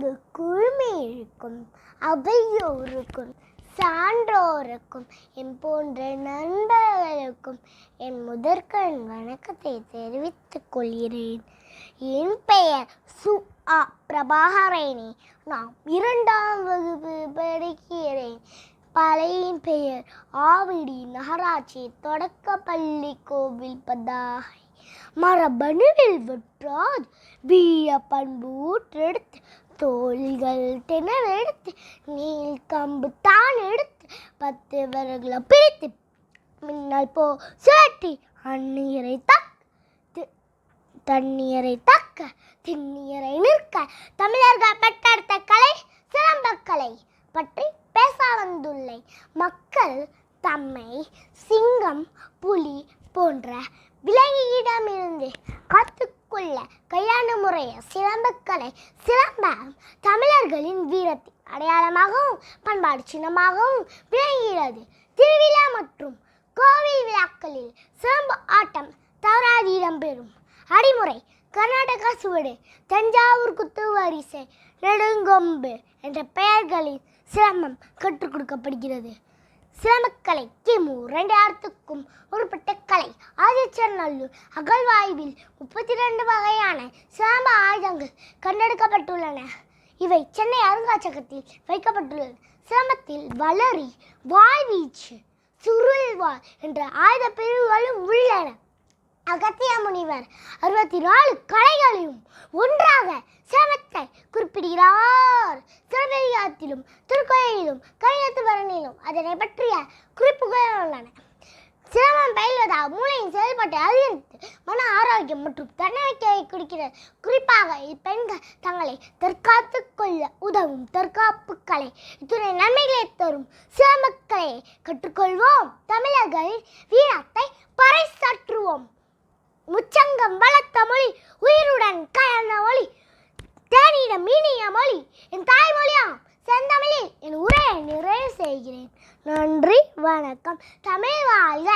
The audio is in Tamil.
இங்கு குழுமியிருக்கும் அவையோருக்கும் சான்றோருக்கும் என் போன்ற நண்பர்களுக்கும் என் முதற்கண் வணக்கத்தை தெரிவித்துக் கொள்கிறேன். என் பெயர் பிரபாகரனே. நான் 2ஆம் வகுப்பு படிக்கிறேன். பழையின் பெயர் ஆவிடி நகராட்சி தொடக்கப்பள்ளி கோவில் பதாகை. மரபணுவில் வெற்றாது வீர பண்பு ஊற்றெடுத்து தோள்கள் திணறெடுத்து நீள் கம்பு தான் எடுத்து 10 விரல்களை பிரித்து மின்னல் போ சுழற்றி தண்ணீரை தக்க திண்ணீரை நிற்க தமிழர்கள் பெற்றெடுத்த கலை சிலம்பக்கலை பற்றி பேச வந்துள்ளேன். மக்கள் தம்மை சிங்கம் புலி போன்ற விலங்கிடமிருந்து காத்துக்கொள்ள கையாண்ட முறைய சிலம்பக்கலை. சிலம்பம் தமிழர்களின் வீரத்தின் அடையாளமாகவும் பண்பாடு சின்னமாகவும் விளங்குகிறது. திருவிழா மற்றும் கோவில் விழாக்களில் சிலம்பு ஆட்டம் தவறாது இடம்பெறும். அடிமுறை கர்நாடகா சுவடு, தஞ்சாவூர் குத்து வரிசை, நெடுங்கொம்பு என்ற பெயர்களில் சிலம்பம் கற்றுக் கொடுக்கப்படுகிறது. சிலம்பக்கலை கிமு 2000க்கும் உட்பட்ட கலை. ஆதிச்சநல்லூர் அகழ்வாய்வில் 32 வகையான சிலம்ப ஆயுதங்கள் கண்டெடுக்கப்பட்டுள்ளன. இவை சென்னை அருங்காட்சியகத்தில் வைக்கப்பட்டுள்ளன. சிலம்பத்தில் வளரி, வாழ்வீச்சு, சுருள்வாள் என்ற ஆயுத பிரிவுகளும் உள்ளன. அகத்திய முனிவர் 64 கலைகளையும் ஒன்றாக சிலம்பத்தை குறிப்பிடுகிறார். சிலப்பதிகாரத்திலும் திருக்குறளிலும் கலிங்கத்து பரணியிலும் அதனை பற்றிய குறிப்புகள் உள்ளன. சிலம்பம் பயில்வதால் மூளையின் செயல்பாட்டை அதிகரித்து மன ஆரோக்கியம் மற்றும் தன்னம்பிக்கையை கொடுக்கிறது. குறிப்பாக பெண்கள் தங்களை தற்காத்துக் கொள்ள உதவும் தற்காப்பு கலை. இத்துணை நன்மைகளை தரும் சிலம்பக்கலையை கற்றுக்கொள்வோம். தமிழர்களின் வீரத்தை பறைசாற்றுவோம். முச்சங்கம் வளர்த்த மொழி, உயிருடன் கலந்த மொழி, தேனிடம் இனிய மொழி, என் தாய்மொழியாம் செந்தமிழில் என் உரையை நிறைவு செய்கிறேன். நன்றி, வணக்கம். தமிழ் வாழ்க.